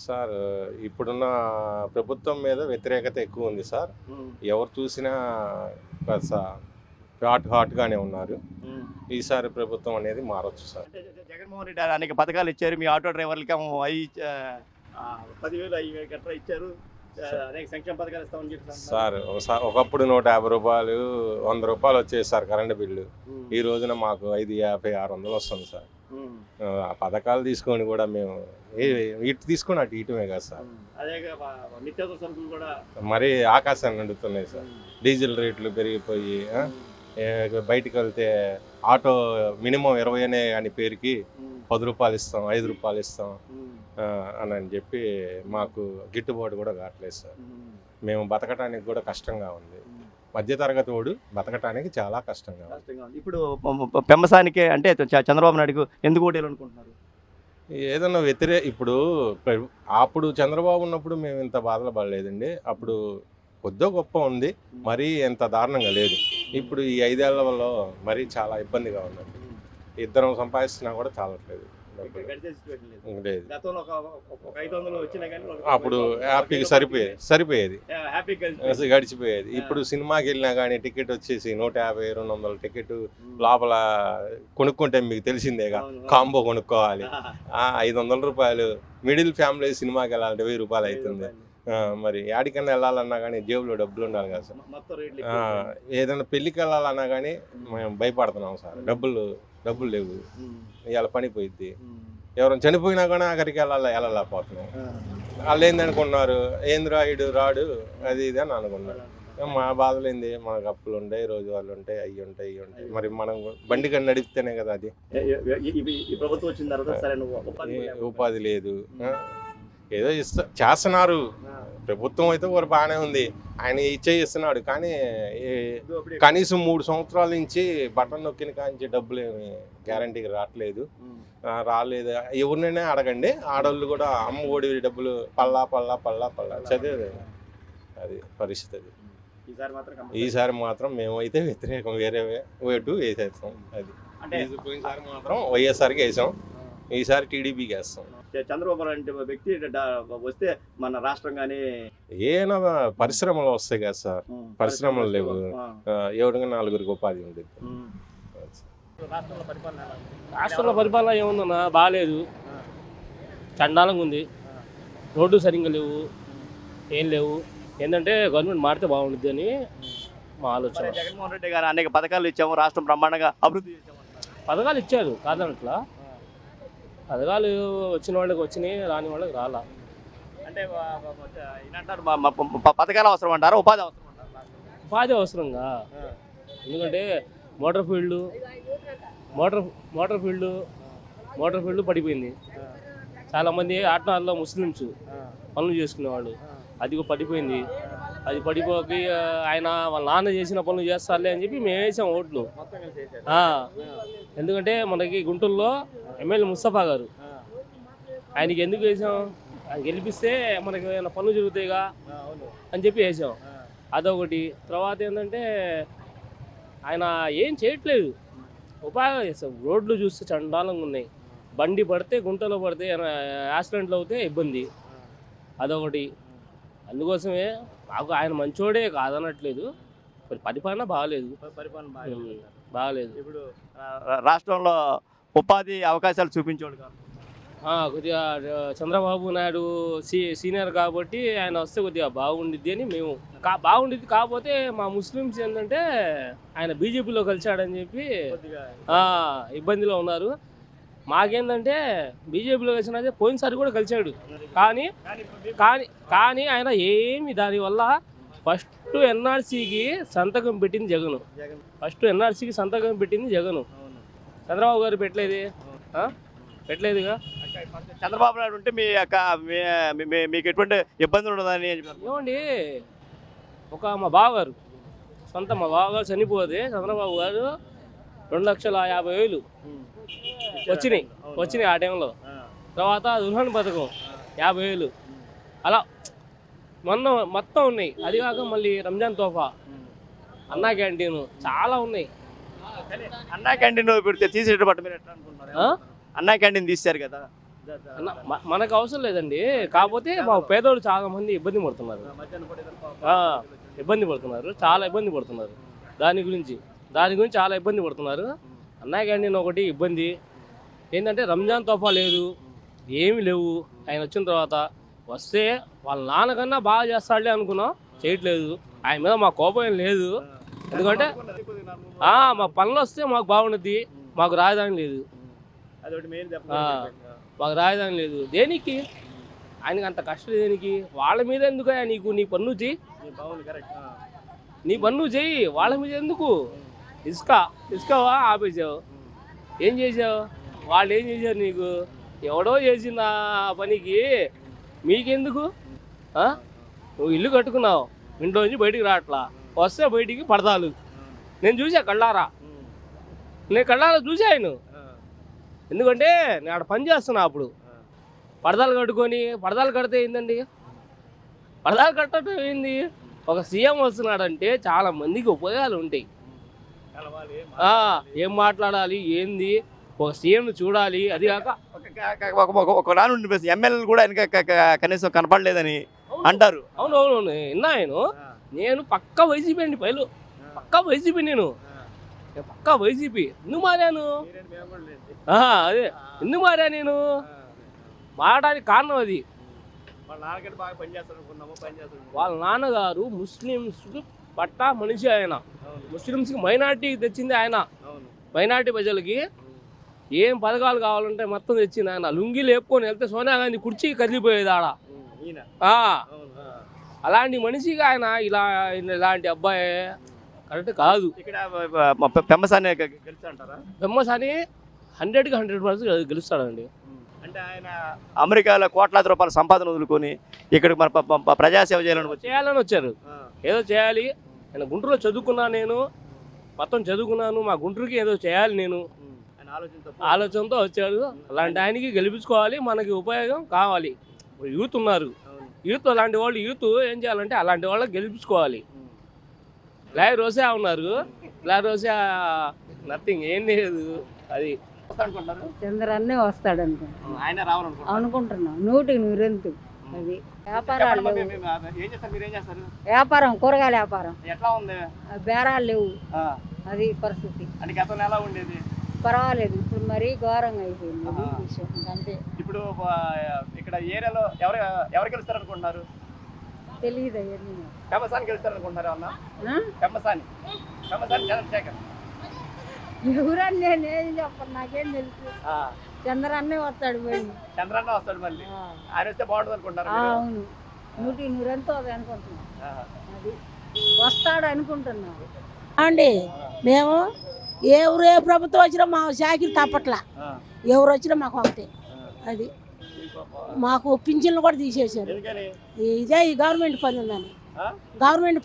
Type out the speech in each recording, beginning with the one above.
Sir ఇప్పుడున్న ప్రభుత్వం మీద వ్యతిరేకత ఎక్కువ ఉంది సార్. ఎవరు చూసినా కాస్త హాట్గానే ఉన్నారు. ఈసారి ప్రభుత్వం అనేది మారొచ్చు సార్. జగన్మోహన్ రెడ్డి అనేక పథకాలు ఇచ్చారు. మీ ఆటో డ్రైవర్లకి 10,000 5,000 గట్రా ఇచ్చారు. అనేక సంక్షేమ పథకాలు ఇస్తామని చెప్పి సార్ ఒకప్పుడు 150 రూపాయలు 100 రూపాయలు వచ్చేది సార్ కరెంటు బిల్లు. ఈ రోజున మాకు 550 600 వస్తుంది సార్. ఆ పథకాలు తీసుకొని కూడా మేము ఇటు తీసుకొని అటు ఇటుమే కదా సార్. నిత్యావసర సరుకులు కూడా మరీ ఆకాశాన్ని అంటున్నాయి సార్. డీజిల్ రేట్లు పెరిగిపోయి బయటికి వెళ్తే ఆటో మినిమం 20 అనే అని పేరుకి 10 రూపాయలు ఇస్తాం 5 రూపాయలు ఇస్తాం అని చెప్పి మాకు గిట్టుబాటు కూడా కావట్లేదు సార్. మేము బతకటానికి కూడా కష్టంగా ఉంది. మధ్యతరగతి వాడు బతకటానికి చాలా కష్టంగా ఉంది. ఇప్పుడు పెంబసానికి అంటే చంద్రబాబు నాయుడుకు ఎందుకు ఓటేయాలి అనుకుంటున్నారు? ఏదన్నా ఇప్పుడు అప్పుడు చంద్రబాబు ఉన్నప్పుడు మేము ఇంత బాధలు పడలేదండి. అప్పుడు కొద్దో గొప్ప ఉంది, మరీ ఎంత దారుణంగా లేదు. ఇప్పుడు ఈ 5 ఏళ్లలో మరీ చాలా ఇబ్బందిగా ఉందండి. ఇద్దరం సంపాదిస్తున్నా కూడా చాలట్లేదు. అప్పుడు హ్యాపీగా సరిపోయేది గడిచిపోయేది. ఇప్పుడు సినిమాకి వెళ్ళినా కానీ టికెట్ వచ్చేసి 150 200 టికెట్ లోపల కొనుక్కుంటే మీకు తెలిసిందేగా, కాంబో కొనుక్కోవాలి 500 రూపాయలు. మిడిల్ ఫ్యామిలీ సినిమాకి వెళ్ళాలంటే 1000 రూపాయలు అవుతుంది. మరి యాడికన్నా వెళ్ళాలన్నా కానీ జేబులో డబ్బులు ఉండాలి కదా సార్. ఏదైనా పెళ్ళికి వెళ్ళాలన్నా కానీ మేము భయపడుతున్నాం సార్. డబ్బులు లేవు. ఇవాళ పని పోయిద్ది. ఎవరైనా చనిపోయినా కానీ అక్కడికి వెళ్ళలేకపోతున్నాం. వాళ్ళు ఏందనుకున్నారు, ఏంద్రా ఇడు రాడు అది ఇది అని అనుకున్నారు. మా బాధలు ఏంది, మనకు అప్పులు ఉంటాయి, రోజు వాళ్ళు ఉంటాయి, అవి ఉంటాయి ఇవి ఉంటాయి. మరి మనం బండి కన్నా నడిపితేనే కదా అది. ప్రభుత్వం వచ్చిన తర్వాత ఉపాధి లేదు. ఏదో చేస్తున్నారు. ప్రభుత్వం అయితే ఒకరు బాగానే ఉంది, ఆయన ఇస్తున్నాడు. కానీ కనీసం 3 సంవత్సరాల నుంచి బటన్ నొక్కిన కాంచి డబ్బులు ఏమి గ్యారంటీకి రావట్లేదు. ఎవరినైనా అడగండి, ఆడవాళ్ళు కూడా అమ్మ ఒడి డబ్బులు పల్లా చదివేది. అది పరిస్థితి. ఈసారి మాత్రం మేమైతే వ్యతిరేకం, వేరే ఓటు వేసేస్తాం. అది పోయినసారి మాత్రం వైఎస్ఆర్కి వేసాం, ఈసారి టీడీపీకి వేస్తాం. చంద్రబాబు లాంటి వ్యక్తి వస్తే మన రాష్ట్రం కానీ ఏమైనా పరిశ్రమలు వస్తాయి కదా సార్. పరిశ్రమలు లేవు, ఎవరిగా 4గురికి ఉపాధి ఉండేది. రాష్ట్రంలో పరిపాలన ఏముందన్నా, బాగాలేదు, చండాలంగా ఉంది. రోడ్డు సరిగ్గా లేవు, ఏం లేవు. ఏంటంటే గవర్నమెంట్ మారితే బాగుంటుంది అని మా ఆలోచన. జగన్మోహన్ రెడ్డి గారు అనేక పథకాలు ఇచ్చాము, రాష్ట్రం బ్రహ్మాండంగా అభివృద్ధి చేసాము. పథకాలు ఇచ్చారు కాదనట్లా, పథకాలు వచ్చిన వాళ్ళకి వచ్చినాయి, రాని వాళ్ళకి రాలా. అంటే ఏంటంటారు, పథకాలు అవసరం అంటారా, ఉపాధి అవసరం అంటారా? ఉపాధి అవసరంగా. ఎందుకంటే మోటార్ ఫీల్డ్ పడిపోయింది. చాలామంది ఆటనాల్లో ముస్లిమ్స్ పనులు చేసుకునేవాళ్ళు, అది పడిపోయింది. అది పడిపోయి ఆయన వాళ్ళ నాన్న చేసిన పనులు చేస్తారులే అని చెప్పి మేము వేసాం ఓట్లు. ఎందుకంటే మనకి గుంటూరులో ఎమ్మెల్యే ముస్తఫా గారు, ఆయనకి ఎందుకు వేసాం, ఆయన గెలిపిస్తే మనకి ఏమైనా పనులు జరుగుతాయిగా అని చెప్పి వేసాం. అదొకటి. తర్వాత ఏంటంటే ఆయన ఏం చేయట్లేదు, ఉపాధి. రోడ్లు చూస్తే చండాలంగా ఉన్నాయి. బండి పడితే గుంటలో పడితే యాక్సిడెంట్లు అవుతే ఇబ్బంది. అదొకటి. అందుకోసమే మాకు ఆయన మంచోడే కాదనట్లేదు, పరిపాలన బాగాలేదు. బాగాలేదు. ఇప్పుడు రాష్ట్రంలో ఉపాధి అవకాశాలు చూపించేవాడు కాదు. కొద్దిగా చంద్రబాబు నాయుడు సీనియర్ కాబట్టి ఆయన వస్తే కొద్దిగా బాగుండిద్ది అని మేము బాగుండిద్ది. కాకపోతే మా ముస్లిమ్స్ ఏంటంటే ఆయన బీజేపీలో కలిశాడని చెప్పి ఇబ్బందిలో ఉన్నారు. మాకేందంటే బీజేపీలో కలిసినదే పోయినసారి కూడా కలిశాడు, కానీ ఆయన ఏమి దానివల్ల ఫస్ట్ ఎన్ఆర్సీకి సంతకం పెట్టింది జగను. చంద్రబాబు గారు పెట్టలేదుగా. చంద్రబాబు నాయుడు ఉంటే మీకు ఎటువంటి ఇబ్బందులు ఉండదని ఏమండి, మా బావగారు చనిపోతే చంద్రబాబు గారు 2,50,000 వచ్చినాయి ఆ టైంలో. తర్వాత దుల్హన్ పథకం 50,000 అలా మొత్తం ఉన్నాయి. అది కాక మళ్ళీ రంజాన్ తోఫా, అన్నా క్యాంటీన్, చాలా ఉన్నాయి. అన్నా క్యాంటీన్ తీసేటప్పుడు మీరు ఎట్లా అనుకుంటున్నారు? అన్నా క్యాంటీన్ తీశారు కదా, అన్న, మనకు అవసరం లేదండి. కాకపోతే మా పేదోళ్ళు చాలా మంది ఇబ్బంది పడుతున్నారు. ఇబ్బంది పడుతున్నారు, చాలా ఇబ్బంది పడుతున్నారు. దాని గురించి చాలా ఇబ్బంది పడుతున్నారు. అన్నయ్య క్యాంటీన్ ఒకటి ఇబ్బంది ఏంటంటే రంజాన్ తోఫా లేదు, ఏమి లేవు. ఆయన వచ్చిన తర్వాత వస్తే వాళ్ళ నాన్నకన్నా బాగా చేస్తాడులే అనుకున్నాం, చేయట్లేదు. ఆయన మీద మా కోపం ఏం లేదు. ఎందుకంటే మా పనులు వస్తే మాకు బాగుంటుంది, మాకు రాజధాని లేదు. మాకు రాజధాని లేదు. దేనికి ఆయనకి అంత కష్టం దేనికి? వాళ్ళ మీద ఎందుకు నీకు? నీ పన్ను చెయ్యి, నీ పన్ను చెయ్యి, వాళ్ళ మీద ఎందుకు? ఇసుకవా ఆపేసావు, ఏం చేసావు? వాళ్ళు ఏం చేశారు నీకు? ఎవడో చేసిన పనికి మీకెందుకు? నువ్వు ఇల్లు కట్టుకున్నావు, ఇంట్లో నుంచి బయటికి రావట్లా, వస్తే బయటికి పడతాలు. నేను చూసా కళ్ళారా, నేను కళ్ళారా చూసా ఆయన. ఎందుకంటే నేను ఆడ పని చేస్తున్నా. అప్పుడు పడదాలు కడితే ఏందండి? పడదాలు కట్టడం ఏంది? ఒక సీఎం వస్తున్నాడంటే చాలా మందికి ఉపయోగాలు ఉంటాయి. ఏం మాట్లాడాలి ఏంది, ఒక సీఎం చూడాలి. అది కాక ఒక నాను ఎమ్మెల్యేలు కూడా కనీసం కనపడలేదని అంటారు. అవునవును విన్నా నేను పక్కా వైసీపీ అండి. పక్కా వైసీపీ. నేను పక్కా వైసీపీ. ఎందుకు మారాను? అదే ఎందుకు మారా నేను మారడానికి కారణం అది. వాళ్ళ నాన్నగారు ముస్లిమ్స్ పట్టా మనిషి. ఆయన ముస్లిమ్స్కి మైనార్టీ తెచ్చింది ఆయన. మైనార్టీ ప్రజలకి ఏం పథకాలు కావాలంటే మొత్తం తెచ్చింది ఆయన. లుంగి లేపుకొని వెళ్తే సోనియా గాంధీ కుర్చీ కదిలిపోయేది ఆడ. అలాంటి మనిషిగా ఆయన ఇలాంటి అబ్బాయి కరెక్ట్ కాదు. పెమ్మసాని 100కి 100% గెలుస్తాడండి. అంటే ఆయన అమెరికాలో కోట్లాది రూపాయల సంపాదన వదులుకొని ఇక్కడ మన ప్రజాసేవ చేయాలని వచ్చారు. ఏదో చేయాలి. నేను గుంటూరులో చదువుకున్నాను, నేను మొత్తం చదువుకున్నాను. మా గుంటూరుకి ఏదో చేయాలి నేను ఆలోచనతో వచ్చాడు. అలాంటి ఆయనకి గెలిపించుకోవాలి, మనకి ఉపయోగం కావాలి. యూత్ ఉన్నారు, అలాంటి వాళ్ళు ఏం చేయాలంటే అలాంటి వాళ్ళకి గెలిపించుకోవాలి. లాయర్ రోసా ఉన్నారు, లాయర్ రోసా నథింగ్, ఏం లేదు. అది చంద్రన్నే వస్తాడు అనుకుంటున్నాం. 100% అది వ్యాపారం, కూరగాయల వ్యాపారం బేరాలు లేవు. అది పరిస్థితి. పర్వాలేదు, ఇప్పుడు మరీ ఘోరంగా అయిపోయింది విషయం. అంతే. ఇప్పుడు ఇక్కడ ఏరియాలో ఎవరు గెలుస్తారు అనుకుంటున్నారు? తెలియదు అవన్నీ. పెమ్మసాని గెలుస్తారు అనుకుంటున్నారు అన్న? పెమ్మసాని చంద్రశేఖర్ ఎవరని నేనేం చెప్పను, నాకేం తెలుసు. చంద్రన్నే వస్తాడు మళ్ళీ. ఆయన వస్తే బాగుంటుంది అనుకుంటున్నారు? అవును, 100% అది అనుకుంటున్నాం. అది వస్తాడు అనుకుంటున్నాం అండి. మేము ఏ ప్రభుత్వం వచ్చినా మా శాఖలు తప్పట్లా, ఎవరు వచ్చినా మాకు ఒకటే. అది మాకు పింఛన్లు కూడా తీసేశారు. ఇదే ఈ గవర్నమెంట్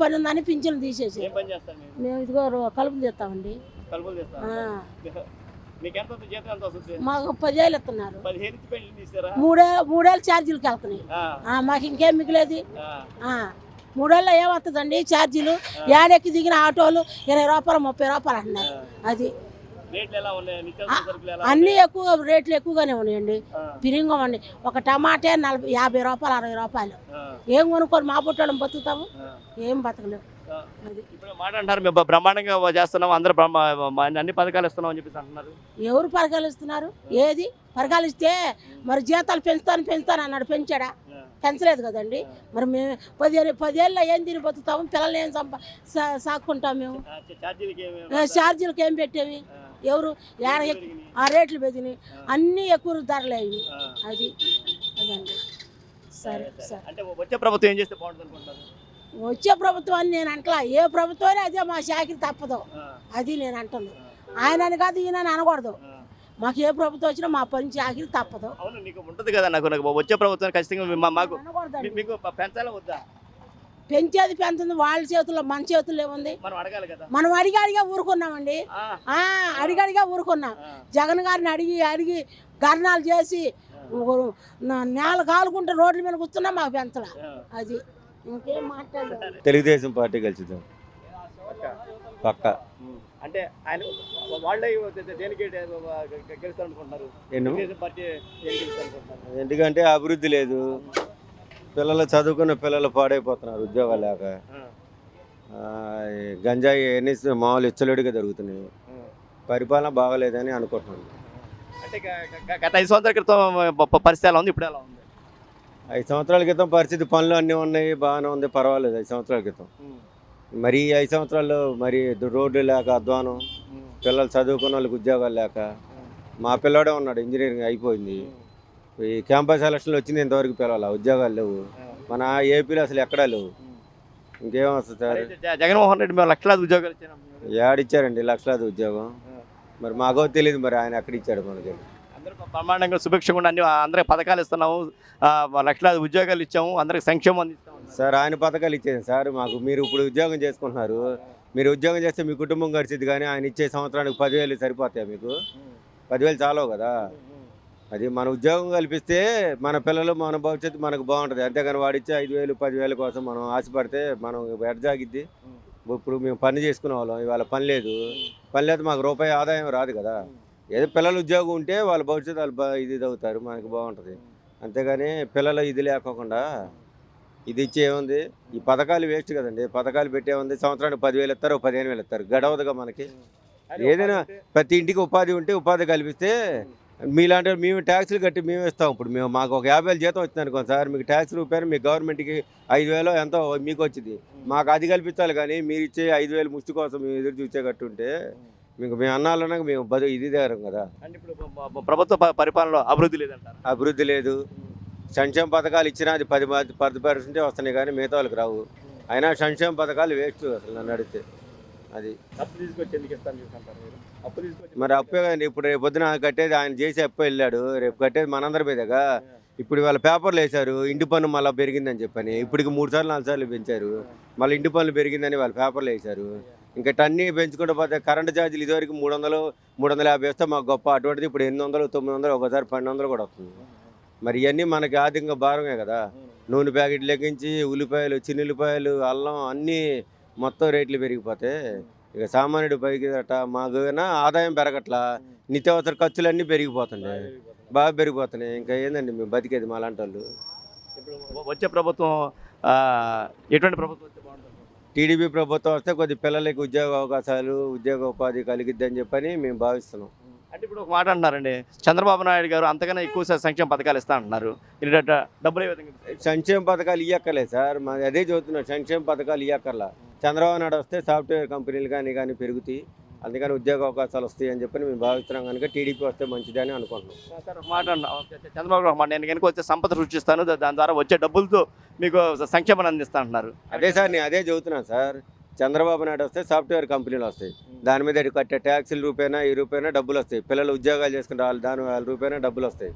పని ఉందని పింఛన్లు తీసేసారు. మేము ఇదిగో కలుపులు తీస్తామండి. మాకు 10,000 ఇస్తున్నారు. 3 ఛార్జీలకి వెళ్తున్నాయి. మాకు ఇంకేం మిగిలేదు. 3 ఏమవుతుందండి ఛార్జీలు? ఏడెక్కి దిగిన ఆటోలు 20 రూపాయలు 30 రూపాయలు అంటున్నారు. అది అన్నీ రేట్లు ఎక్కువగానే ఉన్నాయండి. పిరింగమండి. ఒక టమాటే 50 రూపాయలు 60 రూపాయలు. ఏం కొనుక్కొని మా పుట్టడం బతుకుతాము? ఏం బతకలేము. ఇప్పుడు మాట అంటారు మేము బ్రహ్మాండంగా చేస్తున్నాం, అందరూ అన్ని పథకాలు ఇస్తున్నాం అని చెప్పేసి అంటున్నారు. ఎవరు పథకాలు ఇస్తున్నారు? ఏది పథకాలు ఇస్తే మరి జీతాలు పెంచుతాను అన్నాడు, పెంచాడా? పెంచలేదు కదండి. మరి మేము 10 ఏళ్ళ ఏం తిని బతుకుతాము? పిల్లల్ని ఏం సాక్కుంటాం మేము? ఛార్జీలకు ఏం పెట్టేవి? ఎవరు ఆ రేట్లు పెరిగినాయి, అన్నీ ఎక్కువ ధరలు అయ్యి. అది అదండి. సరే సరే. అంటే వచ్చే ప్రభుత్వం ఏం చేస్తే బాగుంటుంది అనుకుంటున్నారు? వచ్చే ప్రభుత్వం అని నేను అంటలా. ఏ ప్రభుత్వం అదే మా శాఖకి తప్పదు. అది నేను అంటుంది. ఆయనని కాదు ఈయన అనకూడదు. మాకు ఏ ప్రభుత్వం వచ్చినా మా పని శాఖకి తప్పదు. అవును, నీకు ఉంటుంది కదా. నాకు వచ్చే ప్రభుత్వం ఖచ్చితంగా మాకు మీకు పెంచాలా వద్దా? పెంచేది పెంచుతుంది వాళ్ళ చేతుల్లో, మన చేతుల్లో ఏముంది? మనం అడిగా ఊరుకున్నామండి. అడిగా ఊరుకున్నాం. జగన్ గారిని అడిగి గర్నాలు చేసి నేల కాలుకుంటే రోడ్ల మీద కూర్చున్నా మాకు పెంచలా. అది ఇంకేం మాట్లాడలేదు. తెలుగుదేశం పార్టీ గెలిచిద్దాం. పక్క. అంటే ఆయన వాళ్ళే దేనికి గెలుస్తారనుకుంటున్నారు? తెలుగుదేశం పార్టీ ఏం గెలుస్తారనుకుంటున్నారు? ఎందుకంటే అభివృద్ధి లేదు, పిల్లలు చదువుకున్న పిల్లలు పాడైపోతున్నారు ఉద్యోగాలు లేక. ఈ గంజాయి అన్ని మామూలు ఇచ్చలుడిగా జరుగుతున్నాయి. పరిపాలన బాగలేదని అనుకుంటున్నాను. అంటే గత 5 సంవత్సరాల క్రితం పరిస్థితి ఎలా ఉంది, ఇప్పుడు ఎలా ఉంది? 5 సంవత్సరాల క్రితం పరిస్థితి పనులు అన్నీ ఉన్నాయి, బాగానే ఉంది, పర్వాలేదు. 5 సంవత్సరాల క్రితం మరి 5 సంవత్సరాల్లో మరి రోడ్లు లేక అధ్వానం, పిల్లలు చదువుకున్న వాళ్ళకి ఉద్యోగాలు లేక. మా పిల్లోడే ఉన్నాడు, ఇంజనీరింగ్ అయిపోయింది. ఈ క్యాంపస్ ఎలక్షన్లు వచ్చింది, ఇంతవరకు పిల్లలు ఉద్యోగాలు లేవు. మన ఏపీలో అసలు ఎక్కడా లేవు. ఇంకేం వస్తుంది సార్? జగన్మోహన్ రెడ్డి మేము లక్షలాది ఉద్యోగాలు ఇచ్చాను. ఏడిచ్చారండి లక్షలాది ఉద్యోగం? మరి మాకో తెలియదు, మరి ఆయన ఎక్కడ ఇచ్చాడు మనకి. అందరూ బ్రహ్మాండంగా సుభిక్షంగా అన్ని అందరికి పథకాలు ఇస్తున్నాము, లక్షలాది ఉద్యోగాలు ఇచ్చాము, అందరికి సంక్షేమం అందిస్తాము. సార్ ఆయన పథకాలు ఇచ్చేది సార్ మాకు. మీరు ఇప్పుడు ఉద్యోగం చేసుకుంటున్నారు, మీరు ఉద్యోగం చేస్తే మీ కుటుంబం గడిచింది, కానీ ఆయన ఇచ్చే సంవత్సరానికి 10,000 సరిపోతాయి మీకు? 10,000 చాలవు కదా. అది మన ఉద్యోగం కల్పిస్తే మన పిల్లలు మన భవిష్యత్తు మనకు బాగుంటుంది. అంతేగాని వాడిచ్చే 5,000 10,000 కోసం మనం ఆశపడితే మనం ఎడజాగిద్ది. ఇప్పుడు మేము పని చేసుకునే వాళ్ళం, ఇవాళ పని లేదు, పని లేదు, మాకు రూపాయి ఆదాయం రాదు కదా. ఏదో పిల్లలు ఉద్యోగం ఉంటే వాళ్ళ భవిష్యత్తు వాళ్ళు ఇది అవుతారు, మనకి బాగుంటుంది. అంతేగాని పిల్లలు ఇది లేకోకుండా ఇది ఇచ్చే ఏముంది? ఈ పథకాలు వేస్ట్ కదండి. పథకాలు పెట్టేముంది? సంవత్సరానికి 10,000 ఇస్తారు, 15,000 ఇస్తారు, గడవదుగా మనకి. ఏదైనా ప్రతి ఇంటికి ఉపాధి ఉంటే ఉపాధి కల్పిస్తే మీలాంటి మేము ట్యాక్సులు కట్టి మేము ఇస్తాం. ఇప్పుడు మేము మాకు ఒక 50,000 జీతం వచ్చింది అనుకోండి సార్, మీకు ట్యాక్స్ రూపాయలు మీ గవర్నమెంట్కి 5,000 ఎంతో మీకు వచ్చింది. మాకు అది కల్పించాలి, కానీ మీరు ఇచ్చే 5,000 ముష్టి కోసం మేము ఎదురు చూసేటట్టు ఉంటే మీకు మేము అన్నాలన్నా మేము ఇది దేరం కదా. అంటే ఇప్పుడు ప్రభుత్వ పరిపాలనలో అభివృద్ధి లేదంటారు? అభివృద్ధి లేదు. సంక్షేమ పథకాలు ఇచ్చినా అది 10% వస్తున్నాయి, కానీ మిగతా వాళ్ళకి రావు. అయినా సంక్షేమ పథకాలు వేస్ట్ అసలు నన్ను అడిగితే. అది అప్పు తీసుకొచ్చి ఎందుకు ఇస్తాను చూసుకుంటారు మీరు? అప్పు తీసుకొచ్చి మరి అప్పే కదండి. ఇప్పుడు రేపు పొద్దున కట్టేది ఆయన చేసి అప్పు వెళ్ళాడు, రేపు కట్టేది మనందరి మీదగా. ఇప్పుడు వాళ్ళ పేపర్లు వేశారు ఇంటి పన్ను మళ్ళీ పెరిగిందని చెప్పని, ఇప్పటికి 3 సార్లు 4 సార్లు పెంచారు. మళ్ళీ ఇంటి పన్ను పెరిగిందని వాళ్ళ పేపర్లు వేశారు. ఇంకా అన్నీ పెంచుకుంటూ పోతే కరెంటు ఛార్జీలు ఇదివరకు 300 350 వేస్తే మాకు గొప్ప, అటువంటిది ఇప్పుడు 800 900 ఒకసారి 1200 కూడా వస్తుంది. మరి ఇవన్నీ మనకి ఆర్థికంగా భారమే కదా. నూనె ప్యాకెట్ లెక్కించి ఉల్లిపాయలు, చిన్నుల్లిపాయలు, అల్లం అన్నీ మొత్తం రేట్లు పెరిగిపోతే ఇక సామాన్యుడు పైకి మాకు ఆదాయం పెరగట్లా, నిత్యావసర ఖర్చులన్నీ పెరిగిపోతున్నాయి, బాగా పెరిగిపోతున్నాయి. ఇంకా ఏందండి మేము బతికేది మా లాంటి వాళ్ళు? ఇప్పుడు వచ్చే ప్రభుత్వం ఎటువంటి ప్రభుత్వం వస్తే బాగుంటుంది? టీడీపీ ప్రభుత్వం వస్తే కొద్ది పిల్లలకి ఉద్యోగ అవకాశాలు, ఉద్యోగ ఉపాధి కలిగిద్దని చెప్పని మేము భావిస్తున్నాం. అంటే ఇప్పుడు ఒక మాట అంటున్నారండి, చంద్రబాబు నాయుడు గారు అంతకన్నా ఎక్కువ సంక్షేమ పథకాలు ఇస్తా అంటున్నారు, డబ్బులు ఏ విధంగా? సంక్షేమ పథకాలు ఇవ్వక్కర్లేదు సార్, మాది అదే చదువుతున్నాం. సంక్షేమ పథకాలు ఇవ్వక్కర్లా. చంద్రబాబు నాయుడు వస్తే సాఫ్ట్వేర్ కంపెనీలు కానీ పెరుగుతాయి, అందుకని ఉద్యోగ అవకాశాలు వస్తాయి అని చెప్పని మేము భావిస్తున్నాం. కనుక టీడీపీ వస్తే మంచిదని అనుకుంటున్నాం. సార్ ఒక మాట చంద్రబాబు ఒక మాట, నేను కనుక వచ్చే సంపద సృష్టిస్తాను, దాని ద్వారా వచ్చే డబ్బులతో మీకు సంక్షేమాన్ని అందిస్తా అంటున్నారు. అదే సార్, నేను అదే చదువుతున్నాను సార్. చంద్రబాబు నాయుడు వస్తే సాఫ్ట్వేర్ కంపెనీలు వస్తాయి, దాని మీద కట్టే ట్యాక్సీల రూపాయన ఈ రూపాయన డబ్బులు వస్తాయి. పిల్లలు ఉద్యోగాలు చేసుకుంటే దాని వాళ్ళ రూపాయన డబ్బులు వస్తాయి.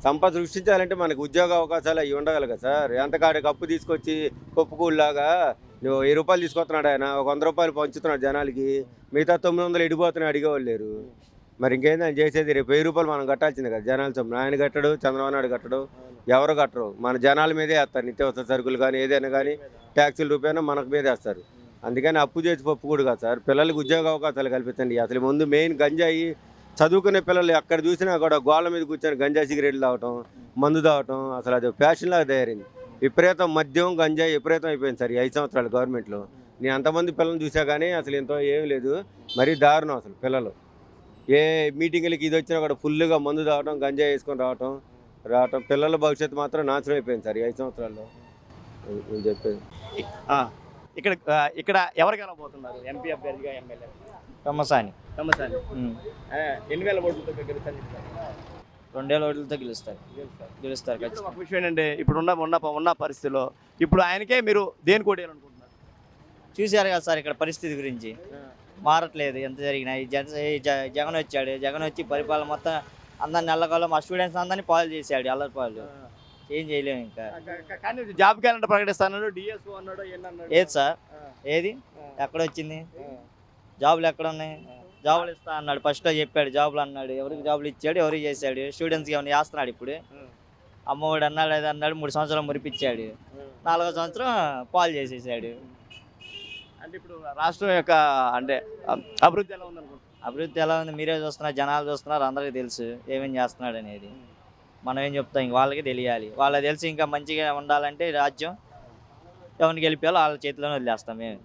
సంపద సృష్టించాలంటే మనకు ఉద్యోగ అవకాశాలు అవి ఉండాలి కదా సార్. ఎంతకాడికి అప్పు తీసుకొచ్చి పప్పుకూళ్ళలాగా నువ్వు 1000 రూపాయలు తీసుకొస్తున్నాడు ఆయన, ఒక 100 రూపాయలు పంచుతున్నాడు జనాలకి, మిగతా 900 ఇడిపోతున్నాయి, అడిగేవాళ్ళు లేరు. మరి ఇంకేంది ఆయన చేసేది? రేపు 1000 రూపాయలు మనం కట్టాల్సింది కదా జనాల సొమ్ము. ఆయన కట్టడు, చంద్రబాబు నాయుడు కట్టడు, ఎవరు కట్టరు. మన జనాల మీదే వేస్తారు, నిత్యావసర సరుకులు కానీ ఏదైనా కానీ ట్యాక్సీల రూపాయన మనకు మీదే వేస్తారు. అందుకని అప్పు చేసి పప్పు కూడా కాదు సార్, పిల్లలకు ఉద్యోగ అవకాశాలు కల్పించండి. అసలు ముందు మెయిన్ గంజాయి, చదువుకునే పిల్లలు ఎక్కడ చూసినా కూడా గోళ్ళ మీద కూర్చొని గంజాయి సిగరెట్లు తాగటం, మందు తాగటం, అసలు అది ఫ్యాషన్లాగా తయారైంది. విపరీతం మద్యం గంజాయి విపరీతం అయిపోయింది సార్ ఈ 5 సంవత్సరాలు గవర్నమెంట్లో. నేను అంతమంది పిల్లల్ని చూసా కానీ అసలు ఎంతో ఏం లేదు, మరీ దారుణం అసలు. పిల్లలు ఏ మీటింగులకి ఇది వచ్చినా కూడా ఫుల్గా మందు తాగటం, గంజాయి వేసుకొని రావటం, పిల్లల భవిష్యత్తు మాత్రం నాశనం అయిపోయింది సార్ ఈ 5 సంవత్సరాల్లో. నేను చెప్పేది ఇక్కడ ఎవరు గెలవబోతున్నారు ఎంపీ అభ్యర్థిగా, ఎమ్మెల్యే? తమ్మసాని ఎన్ని వేల ఓట్లతో గెలుస్తారు? 2,000 ఓట్లతో గెలుస్తారు. ఇప్పుడు ఒక విషయం ఏంటంటే ఇప్పుడు ఉన్న పరిస్థితిలో ఇప్పుడు ఆయనకే మీరు దేని కోటేయాలనుకుంటున్నారు? చూశారు కదా సార్ ఇక్కడ పరిస్థితి గురించి, మారట్లేదు ఎంత జరిగినా. జగన్ వచ్చాడు, జగన్ వచ్చి పరిపాలన మొత్తం అందరిని నెలకాలం మా స్టూడెంట్స్ అందరినీ పాలు చేశాడు, అల్లరి పాలు. ఏం చేయలేము ఇంకా. కానీ జాబ్ క్యాలెండర్ ప్రకటిస్తాను, డిఎస్ఓ అన్నాడు, ఏది సార్? ఏది ఎక్కడ వచ్చింది? జాబులు ఎక్కడ ఉన్నాయి? జాబులు ఇస్తా అన్నాడు, ఫస్ట్లో చెప్పాడు జాబులు అన్నాడు, ఎవరికి జాబులు ఇచ్చాడు, ఎవరికి చేశాడు? స్టూడెంట్స్కి ఏమైనా చేస్తున్నాడు? ఇప్పుడు అమ్మఒడి అన్నాడు, అది అన్నాడు, 3 సంవత్సరాలు మురిపించాడు, 4వ సంవత్సరం పాలు చేసేసాడు. అంటే ఇప్పుడు రాష్ట్రం యొక్క అంటే అభివృద్ధి ఎలా ఉందనుకుంటున్నారు? అభివృద్ధి ఎలా ఉంది మీరే చూస్తున్నారు, జనాలు చూస్తున్నారు, అందరికీ తెలుసు ఏమేం చేస్తున్నాడు అనేది. మనం ఏం చెప్తాం, ఇంక వాళ్ళకి తెలియాలి. వాళ్ళకి తెలిసి ఇంకా మంచిగా ఉండాలంటే రాజ్యం ఎవరిని గెలిపాలో వాళ్ళ చేతిలోనే వదిలేస్తాం మేము.